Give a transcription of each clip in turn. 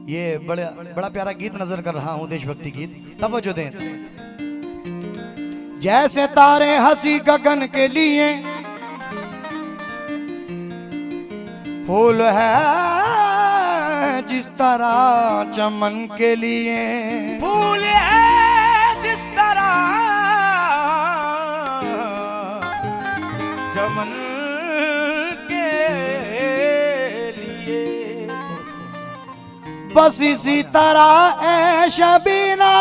ये बड़ा प्यारा गीत नजर कर रहा हूं, देशभक्ति गीत, तवज्जो दें। जैसे तारे हंसी गगन के लिए फूल है, जिस तरह चमन के लिए फूल है, जिस तरह चमन के लिए, बस इसी तरह ऐ शबीना,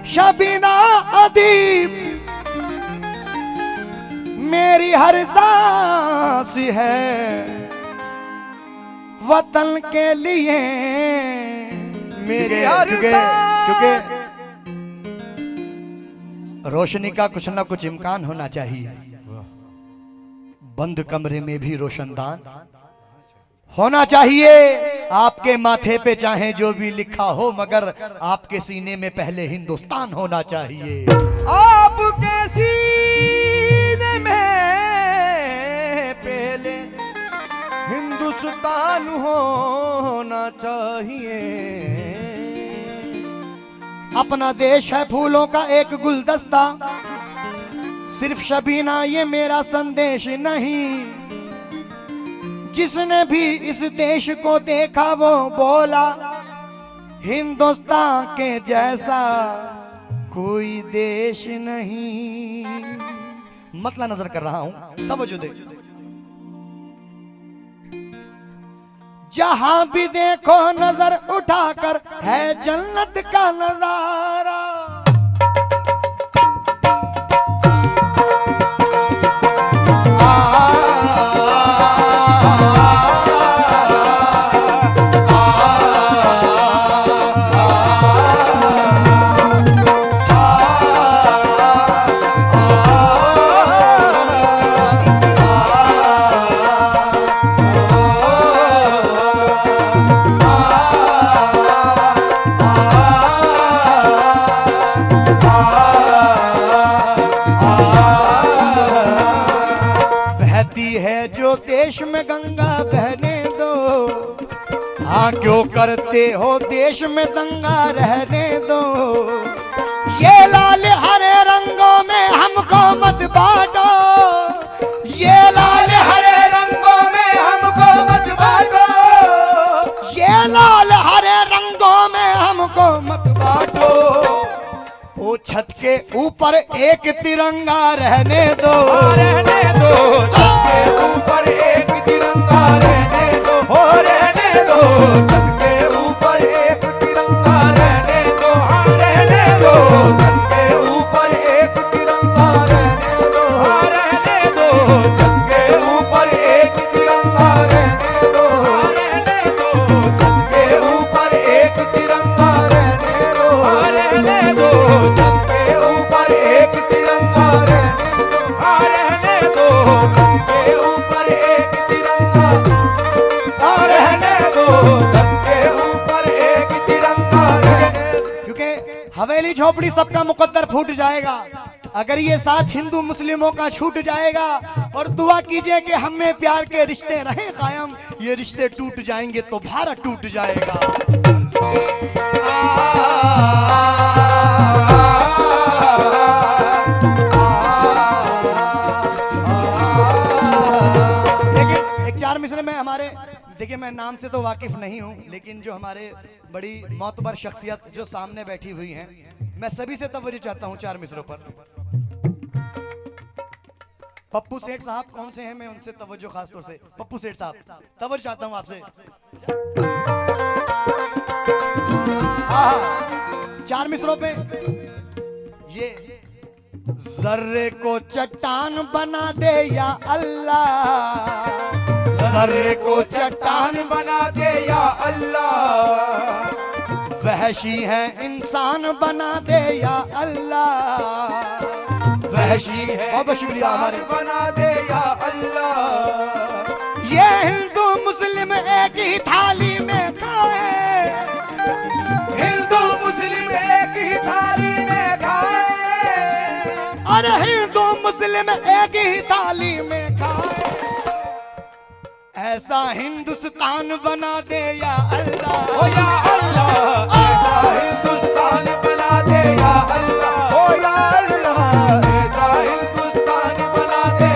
शबीना अदीब मेरी हर सांस है वतन के लिए मेरे। क्योंकि रोशनी का कुछ ना कुछ इम्कान होना चाहिए, बंद कमरे में भी रोशनदान होना चाहिए। आपके माथे पे चाहे जो भी लिखा हो, मगर आपके सीने में पहले हिंदुस्तान होना चाहिए। आपके सीने में पहले हिंदुस्तान होना चाहिए। अपना देश है फूलों का एक गुलदस्ता, सिर्फ शबीना ये मेरा संदेश नहीं। जिसने भी इस देश को देखा वो बोला, हिंदुस्तान के जैसा कोई देश नहीं। मतला नजर कर रहा हूं, तवज्जो दे। जहां भी देखो नजर उठाकर है जन्नत का नजारा। देश में गंगा बहने दो, हाँ क्यों करते हो देश में दंगा रहने दो। ये लाल हरे रंगों में हमको मत बांटो, ये लाल हरे रंगों में हमको मत बांटो, ये लाल हरे रंगों में हमको मत बांटो। वो छत के ऊपर एक तिरंगा रहने दो, रहने दो, छत के ऊपर एक तिरंगा रहने दो, हो रहने दो, छत के ऊपर एक तिरंगा रहने दो, हाँ रहने दो, छत के ऊपर एक तिरंगा रहने दो, हाँ रहने दो, छत के ऊपर एक तिरंगा रहने दो, हाँ रहने दो, छत के ऊपर एक तिरंगा रहने दो, हाँ रहने दो, छत के ऊपर एक तिरंगा रहने दो, हाँ रहने दो, छत के ऊपर एक तिरंगा, हाँ रहने दो, छत के ऊपर एक तिरंगा रहने दो। क्योंकि हवेली झोपड़ी सबका मुकद्दर फूट जाएगा अगर ये साथ हिंदू मुस्लिमों का छूट जाएगा। और दुआ कीजिए कि हम में प्यार के रिश्ते रहें कायम, ये रिश्ते टूट जाएंगे तो भारत टूट जाएगा। लेकिन एक चार मिसरे में हमारे, देखिए मैं नाम से तो वाकिफ नहीं हूं, लेकिन जो हमारे बड़ी मोतबर शख्सियत जो सामने बैठी हुई हैं, मैं सभी से तवज्जो चाहता हूं चार मिसरों पर। पप्पू सेठ साहब कौन से हैं, मैं उनसे तवज्जो खास तौर से, पप्पू सेठ साहब तवज्जो चाहता हूं आपसे। चार मिसरों पे ये जर्रे को चट्टान बना दे या अल्लाह, जर्रे को चट्टान बना दे या अल्लाह, वहशी है इंसान बना दे या अल्लाह, वहशी है बहुत शुक्रिया हमारे, बना दे या अल्लाह। ये हिंदू मुस्लिम एक ही थाली में खाए, हिंदू मुस्लिम एक ही थाली में खाए, अरे हिंदू मुस्लिम एक ही थाली में खाए। ऐसा हिंदुस्तान बना दे या अल्लाह, ओ या अल्लाह, ऐसा हिंदुस्तान बना दे या अल्लाह, ओ या अल्लाह, ऐसा हिंदुस्तान बना दे,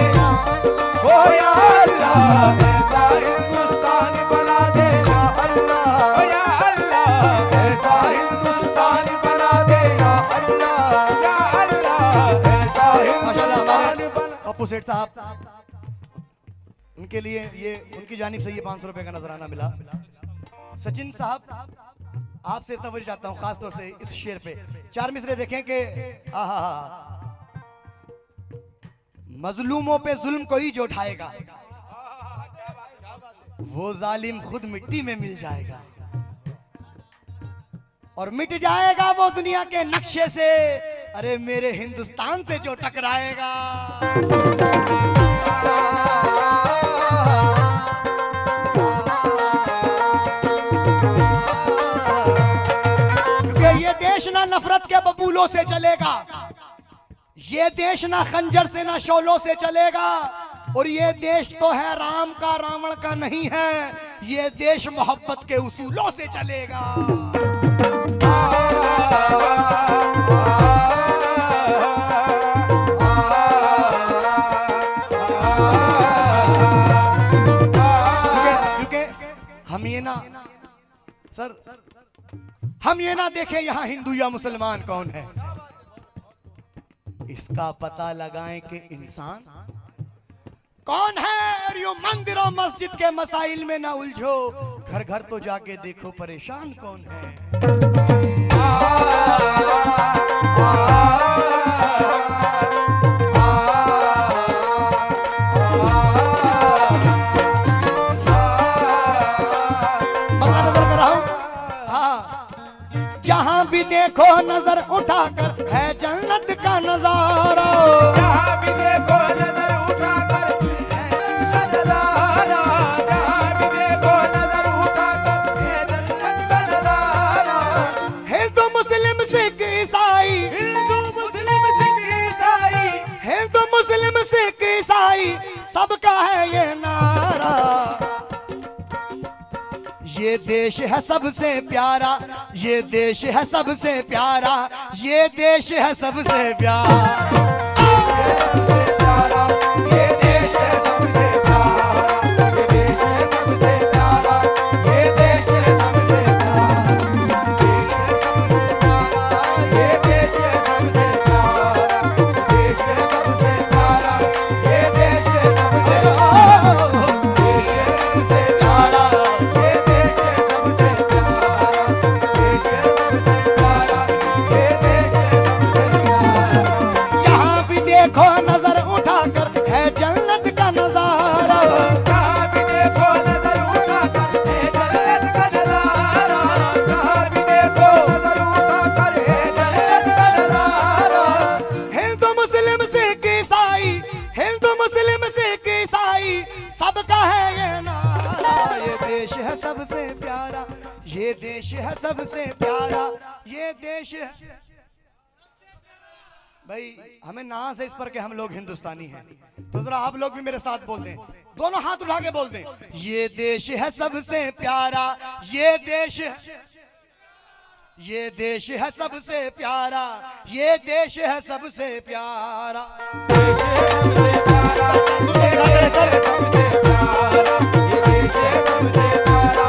ओ या अल्लाह, ऐसा हिंदुस्तान बना दे या अल्लाह, ओ या अल्लाह, ऐसा हिंदुस्तान बना दे या अल्लाह, या अल्लाह, ऐसा हिंदुस्तान बना। पप्पू सेठ साहब, उनके लिए ये उनकी जानिब से ये 500 रुपए का नजराना मिला। सचिन साहब, आपसे तवज्जो चाहता हूँ खास तौर से इस शेर पे। 4 मिसरे देखें कि आहा, मजलूमों पे जुल्म कोई जो उठाएगा, वो जालिम खुद मिट्टी में मिल जाएगा, और मिट जाएगा वो दुनिया के नक्शे से, अरे मेरे हिंदुस्तान से जो टकराएगा। ना नफरत के बबूलों से चलेगा, ये देश ना खंजर से ना शौलों से चलेगा, और ये देश तो है राम का रावण का नहीं है, ये देश मोहब्बत के उसूलों से चलेगा। क्योंकि हम ये ना सर, हम ये ना देखें यहां हिंदू या मुसलमान कौन है, इसका पता लगाएं कि इंसान कौन है। और यो मंदिर और मस्जिद के मसाइल में ना उलझो, घर घर तो जाके देखो परेशान कौन है। जहां भी देखो नजर उठाकर है जन्नत का नजारा, जहां भी देखो नजर उठाकर है जन्नत का नजारा, जहां भी देखो नजर उठाकर है जन्नत का नजारा। हिंदू मुस्लिम सिख ईसाई, हिंदू मुस्लिम सिख ईसाई, हिंदू मुस्लिम सिख ईसाई सबका है ये नारा। ये देश है सबसे प्यारा, ये देश है सबसे प्यारा, ये देश है सबसे प्यारा, ये देश है सबसे प्यारा, ये देश है सबसे प्यारा, ये देश है सबसे प्यारा, ये देश है सबसे प्यारा, देश है सबसे प्यारा, ये देश है सबसे प्यारा, देश है सबसे प्यारा, ये देश है सबसे प्यारा, देश है सबसे प्यारा, ये देश है सबसे प्यारा। जहां भी देखो नजर उठाकर है जन्नत का नजारा, जहां भी देखो नजर उठाकर है जन्नत का नजारा, जहां भी देखो नजर उठाकर है जन्नत का नजारा। हिंदू मुस्लिम सिख ईसाई, हिंदू मुस्लिम सिख ईसाई सबका है ये नारा। ये देश है सबसे प्यारा, ये देश है सबसे प्यारा, ये देश है। भाई हमें नाज है इस पर कि हम लोग हिंदुस्तानी हैं, तो जरा आप लोग भी मेरे साथ बोल दें, दोनों हाथ उठा के बोल दें, ये देश है सबसे प्यारा, ये देश है, ये देश है सबसे प्यारा, ये देश है सबसे प्यारा, देश है सबसे प्यारा, ये देश है सबसे प्यारा, ये देश है सबसे प्यारा,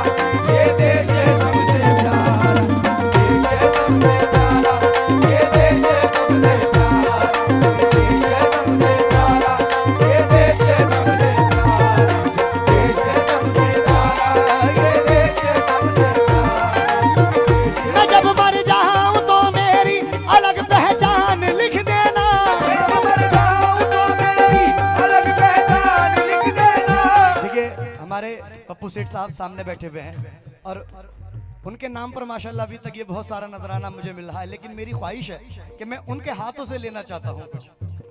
ये देश है सबसे प्यारा, देश है सबसे प्यारा, ये देश है सबसे प्यारा, देश है सबसे प्यारा, ये देश है सबसे प्यारा, देश है सबसे प्यारा, ये देश है सबसे प्यारा। मैं जब मर जाऊं तो मेरी अलग पहचान लिख देना, जब मर जाऊं तो मेरी अलग पहचान लिख देना। देखिए हमारे पप्पू सेठ साहब सामने बैठे हुए हैं, और उनके नाम पर माशाल्लाह अभी तक ये बहुत सारा नजराना मुझे मिल रहा है, लेकिन मेरी ख्वाहिश है कि मैं उनके हाथों से लेना चाहता हूँ कुछ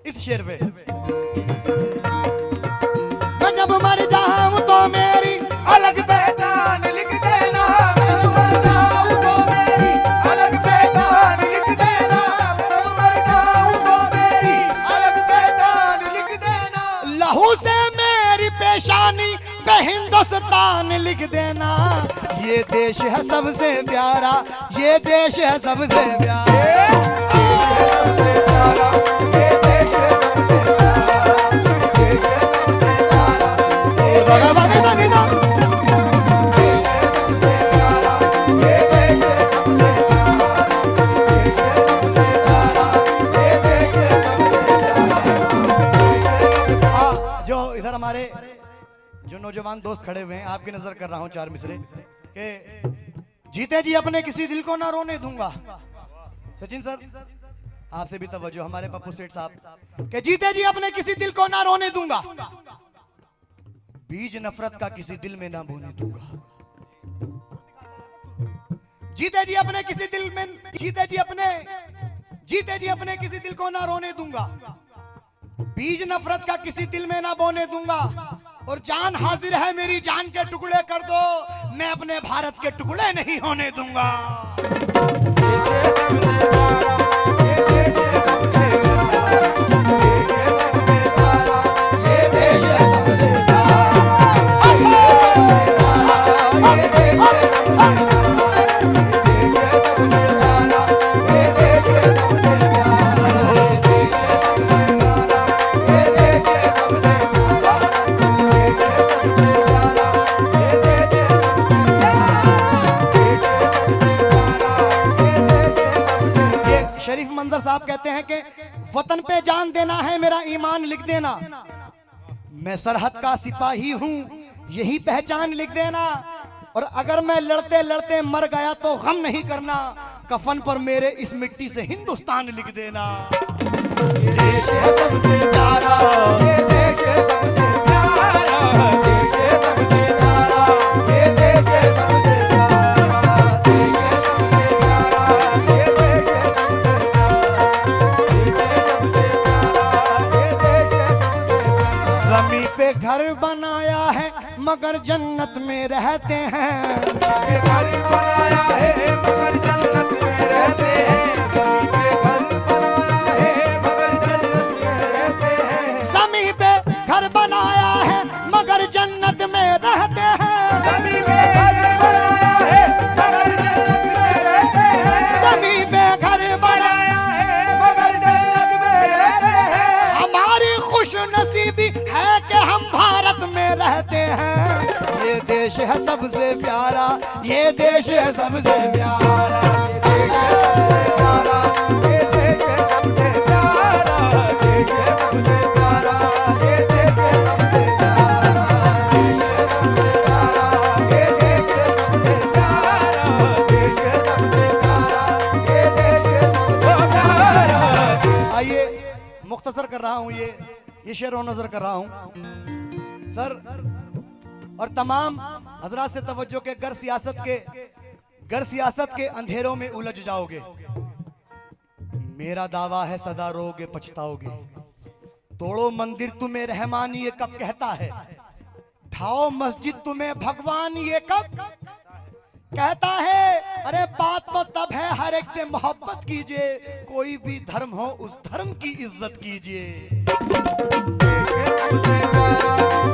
इस शेर पे। मैं जब मर जाऊं तो मेरी अलग पहचान लिख देना, जब मर जाऊं तो मेरी अलग पहचान लिख देना, जब मर जाऊं तो मेरी अलग पहचान लिख देना। लहू से मेरी पेशानी पे हिंदुस्तान लिख देना। ये देश है सबसे प्यारा, ये देश है सबसे प्यारा, सबसे प्यारा, ये देश है सबसे प्यारा, देश है सबसे प्यारा, ये देश है सबसे प्यारा, ये देश है सबसे प्यारा, देश है सबसे प्यारा, ये देश है सबसे प्यारा। जो इधर हमारे जो नौजवान दोस्त खड़े हुए हैं, आपकी नजर कर रहा हूं चार मिसरे के, जीते जी अपने किसी दिल को ना रोने दूंगा। सचिन सर आपसे भी तवज्जो, हमारे पप्पू सेठ साहब के, जीते जी अपने किसी दिल को ना रोने दूंगा, बीज नफरत का किसी दिल में ना बोने दूंगा। जीते जी अपने किसी दिल में, जीते जी अपने किसी दिल को ना रोने दूंगा, बीज नफरत का किसी दिल में ना बोने दूंगा। और जान हाजिर है मेरी, जान के टुकड़े कर दो, मैं अपने भारत के टुकड़े नहीं होने दूंगा। शरीफ मंजर साहब कहते हैं कि वतन पे जान देना है मेरा ईमान लिख देना, मैं सरहद का सिपाही हूं यही पहचान लिख देना। और अगर मैं लड़ते लड़ते मर गया तो गम नहीं करना, कफन पर मेरे इस मिट्टी से हिंदुस्तान लिख देना। ये देश है सबसे प्यारा, ये देश है सबसे प्यारा, देश है सबसे प्यारा, ये देश है सबसे प्यारा, देश है सबसे प्यारा, ये देश है सबसे प्यारा, देश है सबसे प्यारा, ये देश है सबसे प्यारा। ज़मीं पे घर बनाया है मगर जन्नत में रहते हैं, ये घर बनाया है मगर जन्नत में रहते हैं, ज़मीं पे घर बनाया है मगर जन्नत में रहते हैं, ज़मीं पे घर बनाया है मगर जन्नत में रहते हैं, ज़मीं पे घर बनाया है मगर जन्नत में रहते हैं, ज़मीं पे घर बनाया है मगर जन्नत में रहते हैं। हमारी खुश नसीबी है कि हम भारत में रहते हैं। ये देश है सबसे प्यारा, ये देश है सबसे प्यारा, ये देश है सबसे प्यारा, ये देश है सबसे प्यारा, देश है सबसे प्यारा, ये देश है सबसे प्यारा, देश है सबसे प्यारा, ये देश है सबसे प्यारा, देश है सबसे प्यारा, ये देश है सबसे प्यारा। आइए मुख्तसर कर रहा हूँ, ये शेर और नजर कर रहा हूँ सर, और तमाम हजरात से तवज्जो के, गर सियासत के अंधेरों में उलझ जाओगे, मेरा दावा है सदा रोगे पछताओगे। तोड़ो मंदिर तुम्हें रहमान ये कब कहता है, ढाओ मस्जिद तुम्हें भगवान ये कब कहता है। अरे बात तो तब है हर एक से मोहब्बत कीजिए, कोई भी धर्म हो उस धर्म की इज्जत कीजिए।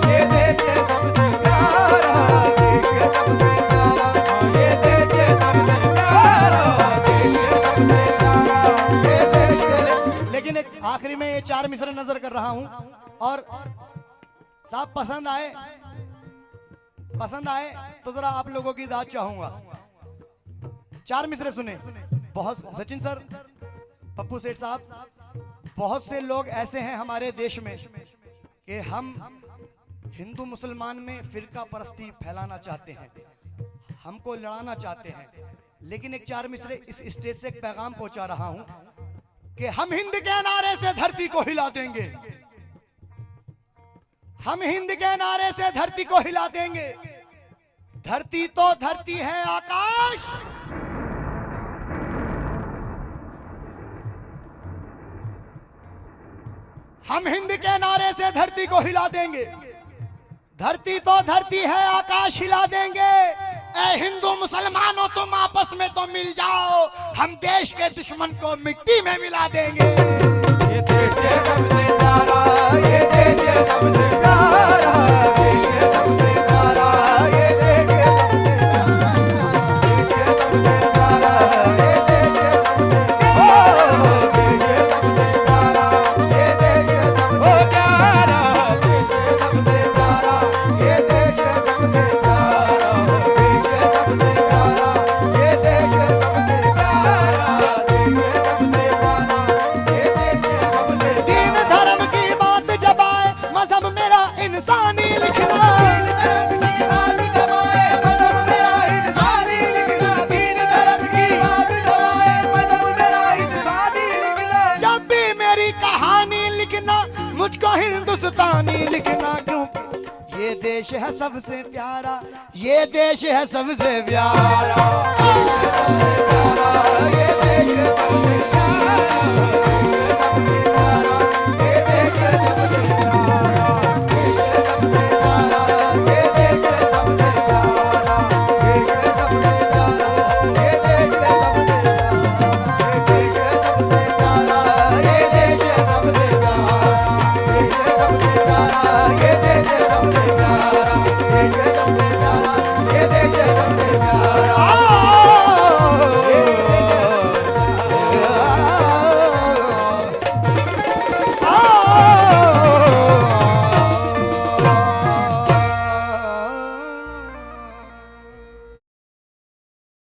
ये देश है सबसे प्यारा, देश है सबसे प्यारा, ये देश है सबसे प्यारा, देश है सबसे प्यारा, ये देश है। लेकिन एक आखिरी में ये चार मिसरे नजर कर रहा हूं, और साहब पसंद आए तो जरा आप लोगों की दाद चाहूंगा। चार मिसरे सुने। बहुत सचिन सर, पप्पू सेठ साहब, बहुत से लोग ऐसे हैं हमारे देश में कि हम हिंदू मुसलमान में फिरका परस्ती फैलाना चाहते हैं, हमको लड़ाना चाहते हैं। लेकिन एक चार मिसरे इस स्टेज से एक पैगाम पहुंचा रहा हूं कि हम हिंद के नारे से धरती को हिला देंगे, हम हिंद के नारे से धरती को हिला देंगे। धरती तो धरती है आकाश, हम हिंद के नारे से धरती को हिला देंगे। धरती तो धरती है आकाश हिला देंगे। ए हिंदू मुसलमानों तुम आपस में तो मिल जाओ, हम देश के दुश्मन को मिट्टी में मिला देंगे। ये देश है सबसे प्यारा, ये देश है सबसे प्यारा, देश है सबसे है सबसे प्यारा, ये देश है सबसे प्यारा, ये देश है सबसे प्यारा।